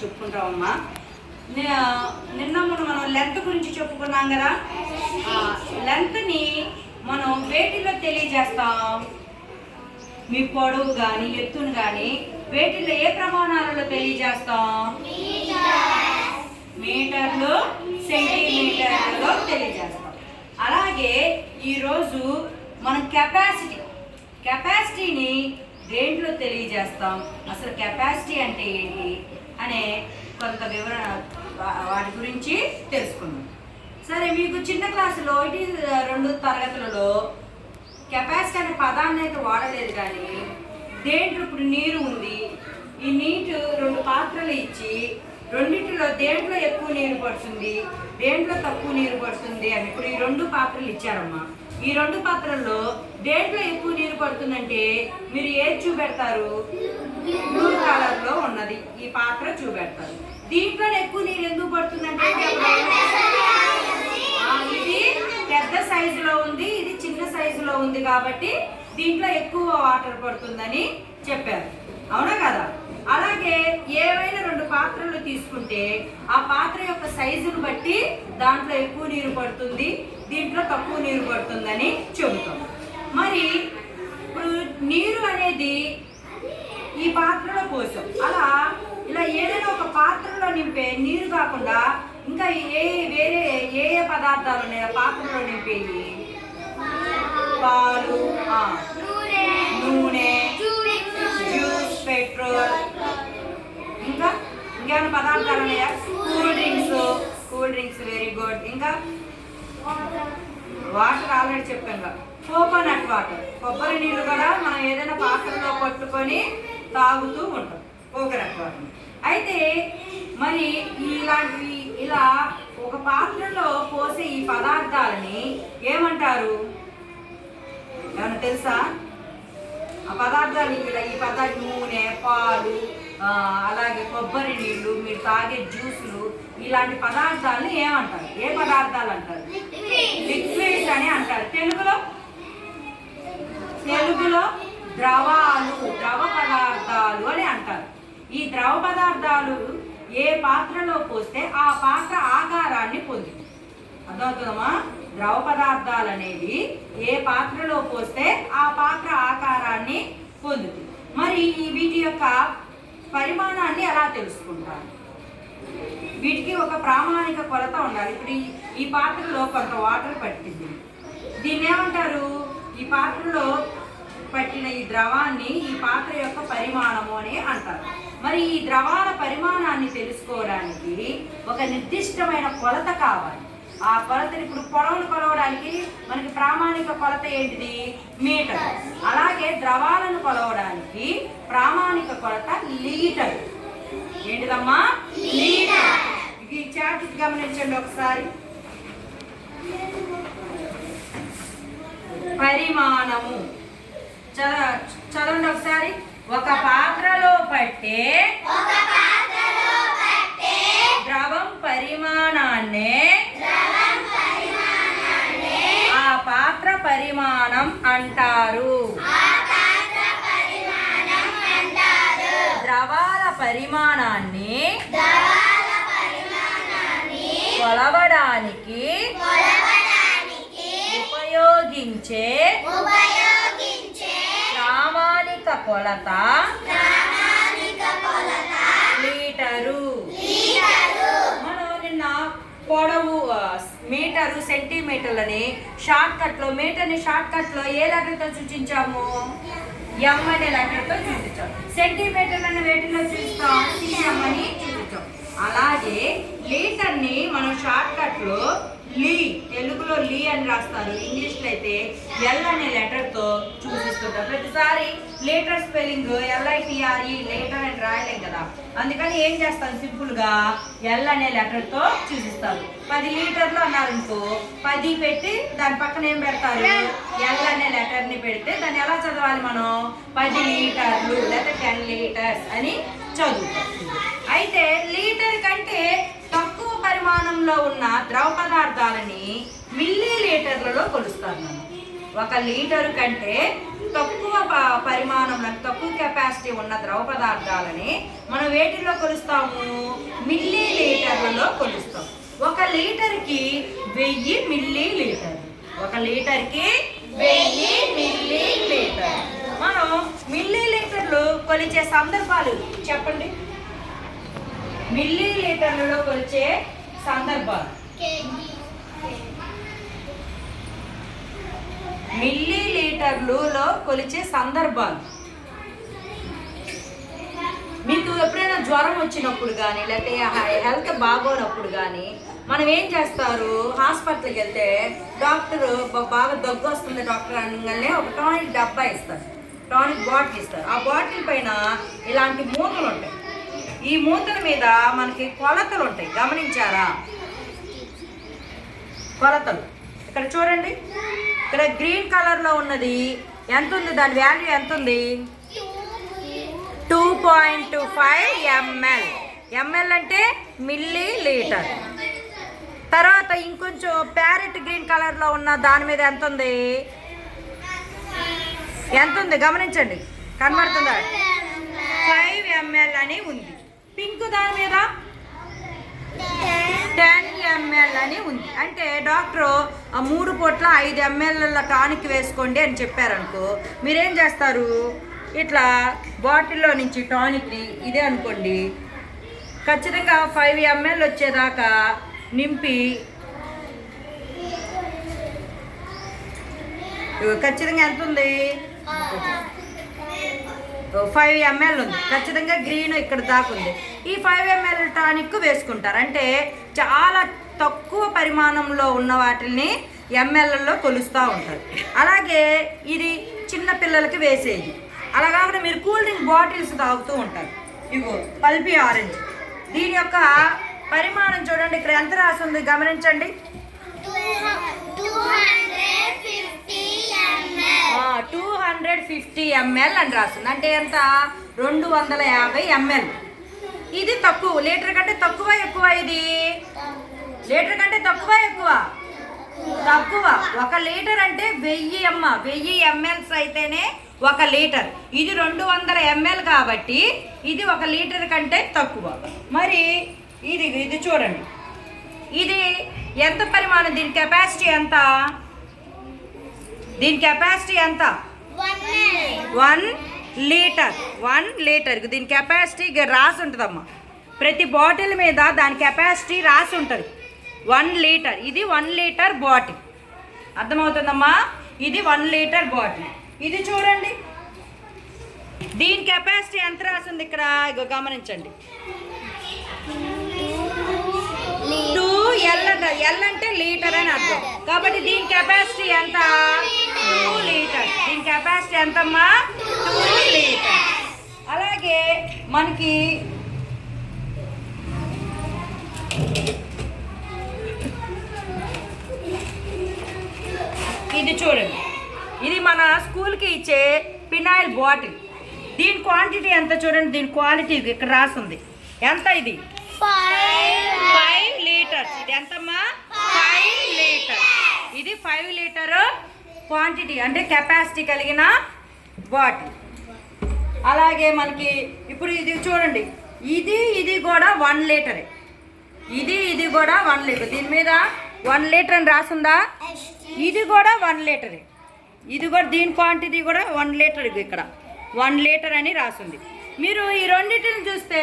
చెప్పుకుంటామమ్మా. నిన్న మనం లెంత్ గురించి చెప్పుకున్నాం కదా. లెంత్ని మనం వేటిలో తెలియజేస్తాం? మీ పొడవు కానీ ఎత్తును కానీ వేటిలో ఏ ప్రమాణాలలో తెలియజేస్తాం? మీటర్లు, సెంటీమీటర్లలో తెలియజేస్తాం. అలాగే ఈరోజు మనం కెపాసిటీని దేంట్లో తెలియజేస్తాం? అసలు కెపాసిటీ అంటే ఏంటి అనే కొంత వివరణ వాటి గురించి తెలుసుకుందాం. సరే, మీకు చిన్న క్లాసులో 1-2 తరగతులలో కెపాసిటీ అనే పదాన్ని అయితే వాడలేదు, కానీ దేంట్లో ఇప్పుడు నీరు ఉంది, ఈ నీటి 2 పాత్రలు ఇచ్చి రెండింటిలో దేంట్లో ఎక్కువ నీరు పడుతుంది, దేంట్లో తక్కువ నీరు పడుతుంది అని ఇప్పుడు ఈ 2 పాత్రలు ఇచ్చారమ్మా. ఈ 2 పాత్రల్లో దేంట్లో ఎక్కువ నీరు పడుతుందంటే మీరు ఏది చూపెడతారు? బ్లూ కలర్ లో ఉన్నది ఈ పాత్ర చూపెడతారు. దీంట్లో ఎక్కువ నీరు ఎందుకు పడుతుందంటే ఇది పెద్ద సైజులో ఉంది, ఇది చిన్న సైజులో ఉంది కాబట్టి దీంట్లో ఎక్కువ వాటర్ పడుతుందని చెప్పారు. అవునా కదా? అలాగే ఏవైనా 2 పాత్రలు తీసుకుంటే ఆ పాత్ర యొక్క సైజును బట్టి దాంట్లో ఎక్కువ నీరు పడుతుంది, దీంట్లో తక్కువ నీరు పడుతుందని చెబుతాం. మరి ఇప్పుడు నీరు అనేది ఈ పాత్రలో పోసాం. ఇలా ఏదైనా ఒక పాత్రలో నింపే నీరు కాకుండా ఇంకా వేరే ఏ పదార్థాలు ఉన్నాయి ఆ పాత్రలో నింపేవి? పాలు, నూనె, జ్యూస్, పెట్రోల్, ఇంకా ఇంకేమైనా పదార్థాలు ఉన్నాయా? Cool drinks very good. ఇంకా వాటర్ ఆల్రెడీ చెప్పాను. కోకోనట్ వాటర్, కొబ్బరి నీళ్ళు కూడా మనం ఏదైనా పాత్రలో పట్టుకొని తాగుతూ ఉంటాం, కోకోనట్ వాటర్. అయితే మరి ఇలాంటివి ఇలా ఒక పాత్రలో పోసే ఈ పదార్థాలని ఏమంటారు? ఏమన్నా తెలుసా? ఆ పదార్థాలు ఈ పదార్థం నూనె, పాలు, అలాగే కొబ్బరి నీళ్ళు, మీరు తాగే జ్యూసులు, ఇలాంటి పదార్థాలను ఏమంటారు? ఏ పదార్థాలు అంటారు? లిక్విడ్స్ అని అంటారు. తెలుగులో ద్రవాలు, ద్రవ పదార్థాలు అని అంటారు. ఈ ద్రవ పదార్థాలు ఏ పాత్రలో పోస్తే ఆ పాత్ర ఆకారాన్ని పొందింది. అర్థమవుతుందమ్మా? ద్రవ పదార్థాలు అనేది ఏ పాత్రలో పోస్తే ఆ పాత్ర ఆకారాన్ని పొందుతుంది. మరి వీటి యొక్క పరిమాణాన్ని ఎలా తెలుసుకుంటారు? వీటికి ఒక ప్రామాణిక కొలత ఉండాలి. ఇప్పుడు ఈ పాత్రలో కొంత వాటర్ పట్టింది, దీన్ని ఏమంటారు? ఈ పాత్రలో పట్టిన ఈ ద్రవాన్ని ఈ పాత్ర యొక్క పరిమాణము అని అంటారు. మరి ఈ ద్రవాల పరిమాణాన్ని తెలుసుకోవడానికి ఒక నిర్దిష్టమైన కొలత కావాలి. ఆ కొలతని ఇప్పుడు పొడవును కొలవడానికి మనకి ప్రామాణిక కొలత ఏంటిది? మీటర్. అలాగే ద్రవాలను కొలవడానికి ప్రామాణిక కొలత లీటర్. ఏంటిదమ్మా? లీటర్. ఇది చార్ట్ గమనించండి ఒకసారి. పరిమాణము చదవండి ఒకసారి. ఒక పాత్రలో పట్టే ద్రవం పరిమాణాన్నే ఆ పాత్ర పరిమాణం అంటారు. ద్రవాల పరిమాణాన్ని కొలవడానికి ఉపయోగించే ప్రామాణిక కొలత లీటరు. మనం నిన్న పొడవు మీటరు, సెంటీమీటర్లని మీటర్ని షార్ట్ కట్లో ఏ లెటర్తో సూచించాము? ఎం అనే లెటర్తో చూపించాం. సెంటీమీటర్లని వేటిలో చూస్తాం? సిఎం అని చూపించాం. అలాగే లీటర్ని మనం షార్ట్ కట్లో తెలుగులో లీ అని రాస్తారు, ఇంగ్లీష్లో అయితే ఎల్ అనే లెటర్తో చూపిస్తుంటారు. ప్రతిసారి లీటర్ స్పెల్లింగ్ LITRE లీటర్ అని రాయలేం కదా, అందుకని ఏం చేస్తాను? సింపుల్గా ఎల్ అనే లెటర్తో చూపిస్తారు. 10 లీటర్లు అన్నారనుకో, 10 పెట్టి దాని పక్కన ఏం పెడతారు? ఎల్ అనే లెటర్ని పెడితే దాన్ని ఎలా చదవాలి మనం? 10 లీటర్లు లేదా 10 లీటర్స్ అని చదువుతాం. అయితే లీటర్ కంటే తక్కువ పరిమాణంలో ఉన్న ద్రవ పదార్థాలని మిల్లీ లీటర్లలో కొలుస్తారు. 1 లీటరు కంటే తక్కువ పరిమాణంలో తక్కువ కెపాసిటీ ఉన్న ద్రవ పదార్థాలని మనం వేటిలో కొలుస్తాము? మిల్లీ లీటర్లలో కొలుస్తాం. 1 లీటర్కి 1000 మిల్లీ లీటర్లు. 1 లీటర్కి 1000 మిల్లీ లీటర్లు. మనం మిల్లీ లీటర్లు కొలిచే సందర్భాలు చెప్పండి. మిల్లీ లీటర్లలో కొలిచే సందర్భాలు. మిల్లీ లీటర్లలో కొలిచే సందర్భాలు. మీకు ఎప్పుడైనా జ్వరం వచ్చినప్పుడు కానీ లేకపోతే హెల్త్ బాగోనప్పుడు కానీ మనం ఏం చేస్తారు? హాస్పిటల్కి వెళ్తే డాక్టరు బాగా దగ్గు వస్తుంది డాక్టర్ అనగానే ఒక టానిక్ డబ్బా ఇస్తారు, టానిక్ బాటిల్ ఇస్తారు. ఆ బాటిల్ పైన ఇలాంటి మూతలు ఉంటాయి. ఈ మూతల మీద మనకి కొలతలు ఉంటాయి. గమనించారా? కొలతలు ఇక్కడ చూడండి. ఇక్కడ గ్రీన్ కలర్లో ఉన్నది ఎంత ఉంది? దాని వాల్యూ ఎంత ఉంది? 2.25 ml. ml అంటే మిల్లీ లీటర్. తర్వాత ఇంకొంచెం ప్యారెట్ గ్రీన్ కలర్లో ఉన్న దాని మీద ఎంత ఉంది? ఎంత ఉంది గమనించండి, కనబడుతుందా? 5 ml అని ఉంది. పింక్ దాని మీద 10 ml అని ఉంది. అంటే డాక్టరు 3 పూట్ల 5 ml టానిక్ వేసుకోండి అని చెప్పారనుకో, మీరేం చేస్తారు? ఇట్లా బాటిల్లో నుంచి టానిక్ని ఇదే అనుకోండి ఖచ్చితంగా 5 ml వచ్చేదాకా నింపి ఖచ్చితంగా ఎంత ఉంది? 5 ml ఉంది. ఖచ్చితంగా గ్రీన్ ఇక్కడ దాకా ఉంది. ఈ 5 ml టానిక్ వేసుకుంటారు. అంటే చాలా తక్కువ పరిమాణంలో ఉన్న వాటిని ఎంఎల్లలో కొలుస్తూ ఉంటారు. అలాగే ఇది చిన్న పిల్లలకి వేసేది. అలా కాకుండా మీరు కూల్ డ్రింక్ బాటిల్స్ తాగుతూ ఉంటారు. ఇగో పల్పీ ఆరెంజ్, దీని యొక్క పరిమాణం చూడండి. ఇక్కడ ఎంత రాసి ఉంది గమనించండి. 250 ml అని రాస్తుంది. అంటే ఎంత? 250 ml. ఇది తక్కువ, లీటర్ కంటే తక్కువ ఎక్కువ? ఇది లీటర్ కంటే తక్కువ ఎక్కువ? తక్కువ. 1 లీటర్ అంటే 1000 ml అయితేనే 1 లీటర్. ఇది 200 ml కాబట్టి ఇది 1 లీటర్ కంటే తక్కువ. మరి ఇది చూడండి, ఇది ఎంత పరిమాణం? దీని కెపాసిటీ ఎంత? దీని కెపాసిటీ ఎంత? 1 లీటర్. 1 లీటర్కి దీని కెపాసిటీ రాసి ఉంటుందమ్మా. ప్రతి బాటిల్ మీద దాని కెపాసిటీ రాసి ఉంటుంది. 1 లీటర్. ఇది 1 లీటర్ బాటిల్. అర్థమవుతుందమ్మా? ఇది 1 లీటర్ బాటిల్. ఇది చూడండి, దీని కెపాసిటీ ఎంత రాసింది ఇక్కడ? ఇగో గమనించండి. 2L. L అంటే లీటర్ అని అర్థం. కాబట్టి దీని కెపాసిటీ ఎంత? 2 లీటర్. దీని కెపాసిటీ ఎంతమ్మా? 2 లీటర్. అలాగే మనకి ఇది చూడండి, ఇది మన స్కూల్కి ఇచ్చే పినాయిల్ బాటిల్. దీని క్వాంటిటీ ఎంత చూడండి, దీని క్వాలిటీ ఇక్కడ రాస్తుంది. ఎంత ఇది? 5 లీటర్స్. ఇది ఎంతమ్మా? 5 లీటర్. ఇది 5 లీటర్ క్వాంటిటీ అంటే కెపాసిటీ కలిగిన బాటిల్. అలాగే మనకి ఇప్పుడు ఇది చూడండి, ఇది కూడా 1 లీటరే. ఇది కూడా 1 లీటర్. దీని మీద 1 లీటర్ అని రాసిందా? ఇది కూడా 1 లీటరే. ఇది కూడా దీని క్వాంటిటీ కూడా 1 లీటర్. ఇక్కడ 1 లీటర్ అని రాసింది. మీరు ఈ రెండింటిని చూస్తే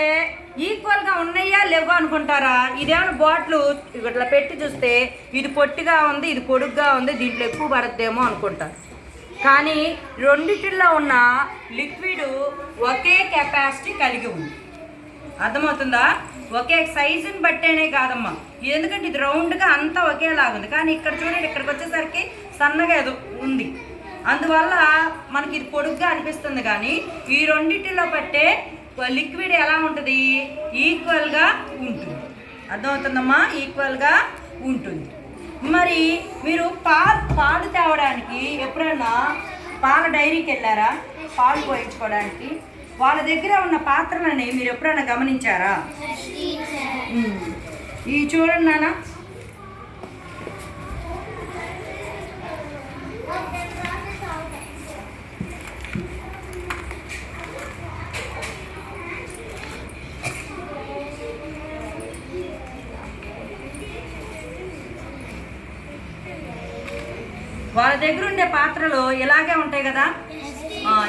ఈక్వల్గా ఉన్నాయా లేవా అనుకుంటారా? ఇదేమైనా బాటిల్ ఇట్లా పెట్టి చూస్తే ఇది పొట్టిగా ఉంది, ఇది పొడుగ్గా ఉంది, దీంట్లో ఎక్కువ పడద్దేమో అనుకుంటారు. కానీ రెండిటిల్లో ఉన్న లిక్విడ్ ఒకే కెపాసిటీ కలిగి ఉంది. అర్థమవుతుందా? ఒకే సైజుని బట్టేనే కాదమ్మా. ఎందుకంటే ఇది రౌండ్గా అంతా ఒకేలాగుంది. కానీ ఇక్కడ చూడండి, ఇక్కడికి వచ్చేసరికి సన్నగా ఏదో ఉంది. అందువల్ల మనకి ఇది పొడుగ్గా అనిపిస్తుంది. కానీ ఈ రెండింటిలో పట్టే లిక్విడ్ ఎలా ఉంటుంది? ఈక్వల్గా ఉంటుంది. అర్థమవుతుందమ్మా? ఈక్వల్గా ఉంటుంది. మరి మీరు పాలు తేవడానికి ఎప్పుడైనా పాల డైరీకి వెళ్ళారా? పాలు పోయించుకోవడానికి వాళ్ళ దగ్గర ఉన్న పాత్రలని మీరు ఎప్పుడైనా గమనించారా? ఈ చూడండి నాన్న, వాళ్ళ దగ్గర ఉండే పాత్రలు ఇలాగే ఉంటాయి కదా.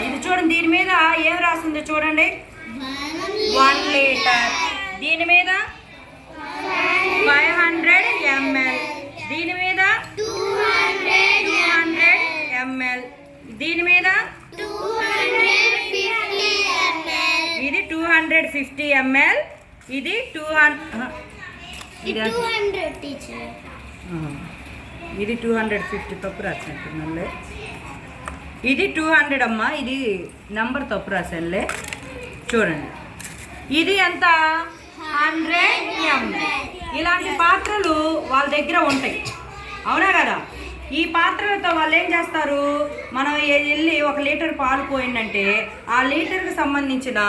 ఇది చూడండి, దీని మీద ఏం రాసిందో చూడండి, 1 లీటర్. దీని మీద 500 ml. దీని మీద 200 ml. దీని మీద ఇది 250 ml. ఇది 200 ఇది 250 తప్పు రాసినట్టు. ఇది 200 అమ్మా, ఇది నంబర్ తప్పు రాసానులే. చూడండి, ఇది ఎంత, 100 ml. ఇలాంటి పాత్రలు వాళ్ళ దగ్గర ఉంటాయి, అవునా కదా. ఈ పాత్రలతో వాళ్ళు ఏం చేస్తారు, మనం వెళ్ళి 1 లీటర్ పాలు పోయిందంటే ఆ లీటర్కి సంబంధించిన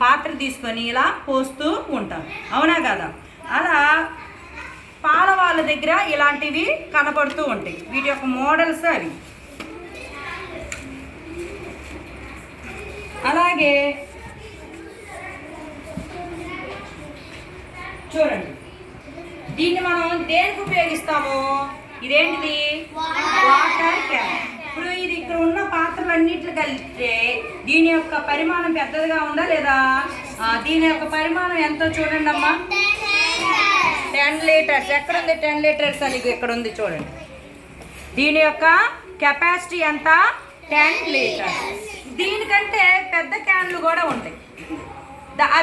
పాత్ర తీసుకొని ఇలా పోస్తూ ఉంటారు, అవునా కదా. అలా పాల వాళ్ళ దగ్గర ఇలాంటివి కనపడుతూ ఉంటాయి. వీటి యొక్క మోడల్స్ అవి. అలాగే చూడండి, దీన్ని మనం దేనికి ఉపయోగిస్తాము, ఇదేంటిది, వాటర్ క్యాన్. ఇప్పుడు ఇది ఇక్కడ ఉన్న పాత్రలన్నిట్లు కలిస్తే దీని యొక్క పరిమాణం పెద్దదిగా ఉందా లేదా, దీని యొక్క పరిమాణం ఎంతో చూడండి అమ్మా, 10 లీటర్స్. ఎక్కడ ఉంది 10 లీటర్స్ అని, ఇక్కడ ఉంది చూడండి. దీని యొక్క కెపాసిటీ ఎంత, 10 లీటర్స్. దీనికంటే పెద్ద క్యాన్లు కూడా ఉంటాయి.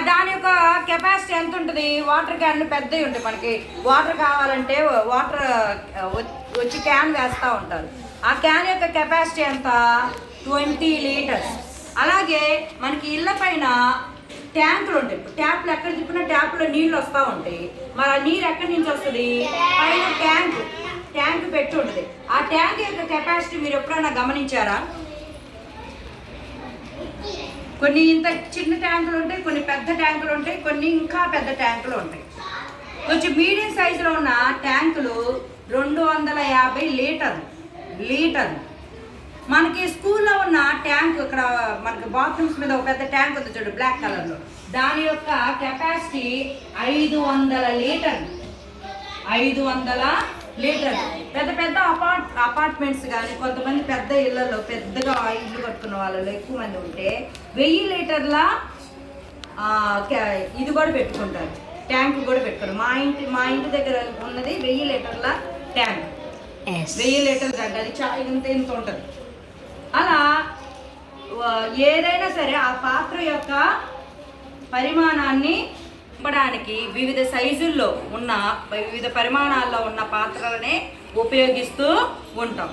దాని యొక్క కెపాసిటీ ఎంత ఉంటుంది, వాటర్ క్యాన్లు పెద్దవి ఉంటాయి. మనకి వాటర్ కావాలంటే వాటర్ వచ్చి క్యాన్ వేస్తూ ఉంటారు. ఆ క్యాన్ యొక్క కెపాసిటీ ఎంత, 20 లీటర్స్. అలాగే మనకి ఇళ్ళ పైన ట్యాంకులు ఉంటాయి. ట్యాప్లు ఎక్కడ తిప్పినా ట్యాప్లో నీళ్ళు వస్తూ ఉంటాయి. మరి ఆ నీరు ఎక్కడి నుంచి వస్తుంది, పైన ట్యాంక్ పెట్టి ఉంటుంది. ఆ ట్యాంక్ యొక్క కెపాసిటీ మీరు ఎప్పుడైనా గమనించారా. కొన్ని ఇంత చిన్న ట్యాంకులు ఉంటాయి, కొన్ని పెద్ద ట్యాంకులు ఉంటాయి, కొన్ని ఇంకా పెద్ద ట్యాంకులు ఉంటాయి. కొంచెం మీడియం సైజులో ఉన్న ట్యాంకులు 250 లీటర్లు. మనకి స్కూల్లో ఉన్న ట్యాంక్, ఇక్కడ మనకి బాత్రూమ్స్ మీద ఒక పెద్ద ట్యాంక్ ఉంది చూడు, బ్లాక్ కలర్లో. దాని యొక్క కెపాసిటీ 500 లీటర్లు. 500 లీటర్లు. పెద్ద పెద్ద అపార్ట్మెంట్స్ కానీ, కొంతమంది పెద్ద ఇళ్లలో, పెద్దగా ఇల్లు కట్టుకున్న వాళ్ళలో ఎక్కువ మంది ఉంటే 1000 లీటర్ల ఇది కూడా పెట్టుకుంటారు, ట్యాంక్ కూడా పెట్టుకుంటారు. మా ఇంటి దగ్గర ఉన్నది 1000 లీటర్ల ట్యాంక్. 1000 లీటర్లు అంటే అది ఇంత ఉంటుంది. అలా ఏదైనా సరే ఆ పాత్ర యొక్క పరిమాణాన్ని నింపడానికి వివిధ సైజుల్లో ఉన్న, వివిధ పరిమాణాల్లో ఉన్న పాత్రలనే ఉపయోగిస్తూ ఉంటాం.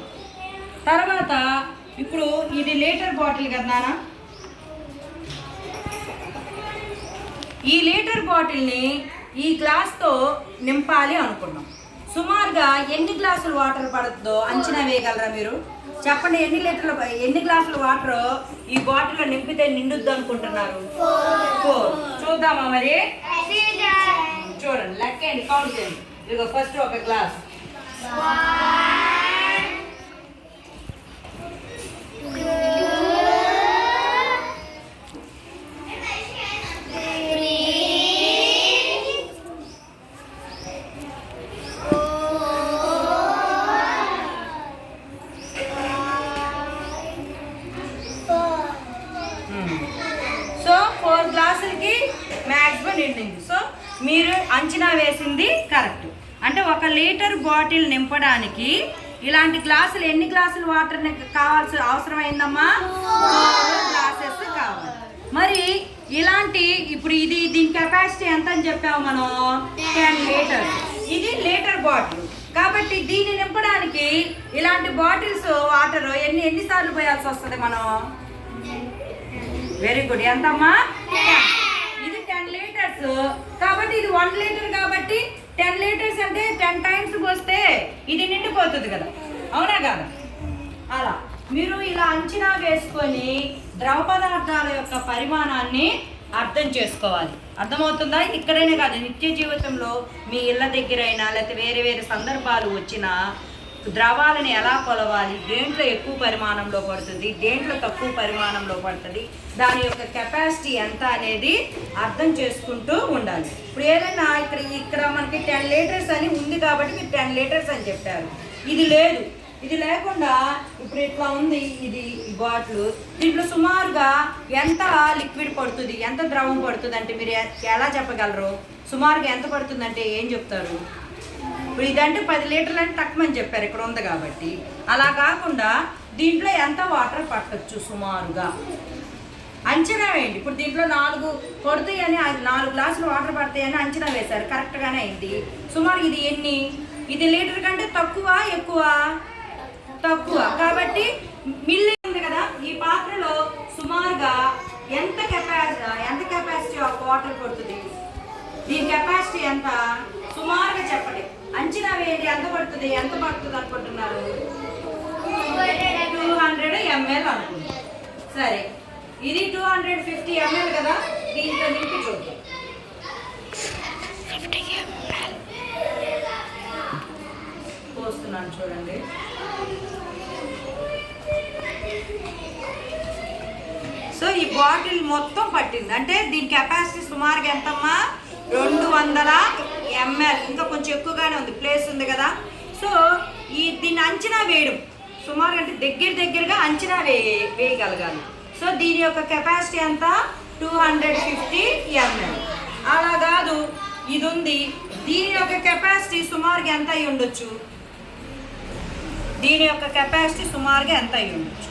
తర్వాత ఇప్పుడు ఇది లీటర్ బాటిల్ కదా. ఈ లీటర్ బాటిల్ని ఈ గ్లాస్తో నింపాలి అనుకున్నాం. సుమారుగా ఎన్ని గ్లాసులు వాటర్ పడుతుందో అంచనా వేయగలరా మీరు? చెప్పండి, ఎన్ని గ్లాసులు వాటర్ ఈ బాటిల్లో నింపితే నిండుద్దు అనుకుంటున్నారు? 4. చూద్దామా మరి? చూడండి, లెక్కండి, కౌంట్ చేయండి. ఇదిగో ఫస్ట్ ఒక గ్లాస్, 4 గ్లాసులకి మ్యాక్సిమం నిండింది. సో మీరు అంచనా వేసింది కరెక్ట్. అంటే 1 లీటర్ బాటిల్ నింపడానికి ఇలాంటి గ్లాసులు ఎన్ని గ్లాసులు వాటర్ కావాల్సిన అవసరమైందమ్మా? 4 గ్లాసెస్ కావాలి. మరి ఇలాంటి ఇప్పుడు దీని కెపాసిటీ ఎంత అని చెప్పాము మనం? 10 లీటర్స్. ఇది లీటర్ బాటిల్ కాబట్టి దీన్ని నింపడానికి ఇలాంటి బాటిల్స్ వాటర్ ఎన్నిసార్లు పోయాల్సి వస్తుంది మనం? Very good. ఎంతమ్మా? ఇది 10 లీటర్స్ కాబట్టి ఇది 1 లీటర్ కాబట్టి 10 లీటర్స్ అంటే 10 టైమ్స్ పోస్తే ఇది నిండిపోతుంది కదా, అవునా కదా? అలా మీరు ఇలా అంచనా వేసుకొని ద్రవ పదార్థాల యొక్క పరిమాణాన్ని అర్థం చేసుకోవాలి. అర్థమవుతుందా? ఇక్కడైనా కాదు, నిత్య జీవితంలో మీ ఇళ్ళ దగ్గరైనా లేకపోతే వేరే వేరే సందర్భాలు వచ్చినా ద్రవాలను ఎలా కొలవాలి, దేంట్లో ఎక్కువ పరిమాణంలో పడుతుంది, దేంట్లో తక్కువ పరిమాణంలో పడుతుంది, దాని యొక్క కెపాసిటీ ఎంత అనేది అర్థం చేసుకుంటూ ఉండాలి. ఇప్పుడు ఏదైనా ఇక్కడ మనకి 10 లీటర్స్ అని ఉంది కాబట్టి మీరు 10 లీటర్స్ అని చెప్పారు. ఇది లేదు, ఇది లేకుండా ఇప్పుడు ఇట్లా ఉంది ఇది బాటిల్. దీంట్లో సుమారుగా ఎంత లిక్విడ్ పడుతుంది, ఎంత ద్రవం పడుతుంది అంటే మీరు ఎలా చెప్పగలరు? సుమారుగా ఎంత పడుతుందంటే ఏం చెప్తారు? ఇప్పుడు ఇదంటే 10 లీటర్లు అని తక్కువని చెప్పారు ఇక్కడ ఉంది కాబట్టి. అలా కాకుండా దీంట్లో ఎంత వాటర్ పట్టచ్చు సుమారుగా అంచనా వేయండి. ఇప్పుడు దీంట్లో 4 పడుతాయని 4 గ్లాసులు వాటర్ పడతాయని అంచనా వేశారు, కరెక్ట్గానే అయింది. సుమారు ఇది ఎన్ని? ఇది లీటర్ కంటే తక్కువ ఎక్కువ? తక్కువ. కాబట్టి మిల్లీ ఉంది కదా, ఈ పాత్రలో సుమారుగా ఎంత కెపాసిటీ ఆఫ్ వాటర్ పడుతుంది? దీని కెపాసిటీ ఎంత సుమారుగా చెప్పండి, అంచనా వేయండి. ఎంత పడుతుంది అనుకుంటున్నారు? 200 ml అనుకుంటున్నారు. సరే, ఇది 250 ml కదా, దీంట్లో నింపి చూద్దాం. పోస్తున్నాను చూడండి. సో ఈ బాటిల్ మొత్తం పట్టింది అంటే దీని కెపాసిటీ సుమారుగా ఎంతమ్మా? 200 ml. ఇంకా కొంచెం ఎక్కువగానే ఉంది, ప్లేస్ ఉంది కదా. సో దీన్ని అంచనా వేయడం సుమారు అంటే దగ్గరగా అంచనా వేయగలగాలి. సో దీని యొక్క కెపాసిటీ ఎంత? 250 ml. అలా కాదు, ఇది ఉంది, దీని యొక్క కెపాసిటీ సుమారుగా ఎంత అయి ఉండొచ్చు? దీని యొక్క కెపాసిటీ సుమారుగా ఎంత అయి ఉండొచ్చు?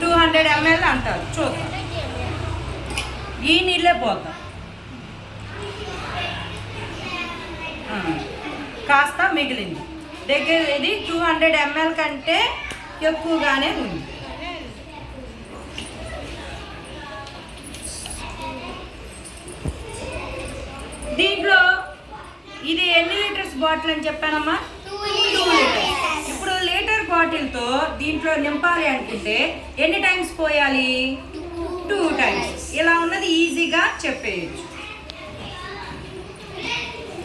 200 ml అంటారు. చూద్దాం, ఈ నీళ్ళే పోతాం. కాస్త మిగిలింది దగ్గర. ఇది 200 ml కంటే ఎక్కువగానే ఉంది. దీంట్లో ఇది ఎన్ని లీటర్స్ బాటిల్ అని చెప్పానమ్మా? 2 లీటర్స్. ఇప్పుడు లీటర్ బాటిల్తో దీంట్లో నింపాలి అనుకుంటే ఎన్ని టైమ్స్ పోయాలి? 2 టైమ్స్. ఇలా ఉన్నది ఈజీగా చెప్పేయచ్చు.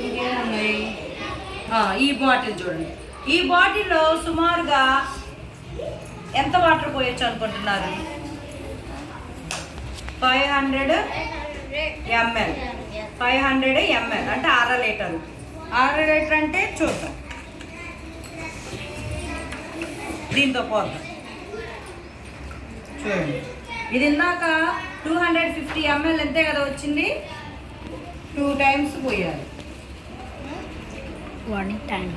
ఇంకేమున్నాయి? ఈ బాటిల్ చూడండి. ఈ బాటిల్లో సుమారుగా ఎంత వాటర్ పోయొచ్చు అనుకుంటున్నారు? 500 ml. 500 ml అంటే 1/2 లీటర్. 1/2 లీటర్ అంటే చూద్దాం, దీంతో పోద్దాం. చూడండి, ఇది ఇందాక 250 ml ఎంతే కదా వచ్చింది, 2 టైమ్స్ పోయాలి. 1 time.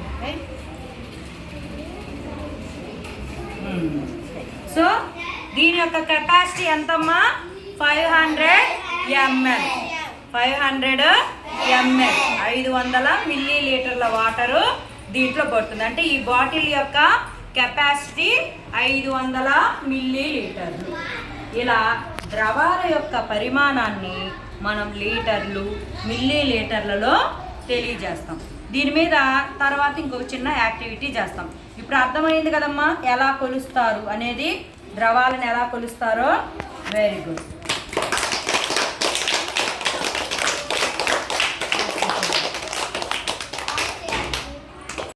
సో దీని యొక్క కెపాసిటీ ఎంతమ్మా? 500 ml. 500 ml 500 మిల్లీ లీటర్ల వాటరు దీంట్లో పడుతుంది. అంటే ఈ బాటిల్ యొక్క కెపాసిటీ 500 మిల్లీ లీటర్లు. ఇలా ద్రవాల యొక్క పరిమాణాన్ని మనం లీటర్లు, మిల్లీ లీటర్లలో తెలియజేస్తాం. దీని మీద తర్వాత ఇంకొక చిన్న యాక్టివిటీ చేస్తాం. ఇప్పుడు అర్థమైంది కదమ్మా ఎలా కొలుస్తారు అనేది, ద్రవాలను ఎలా కొలుస్తారో. Very good.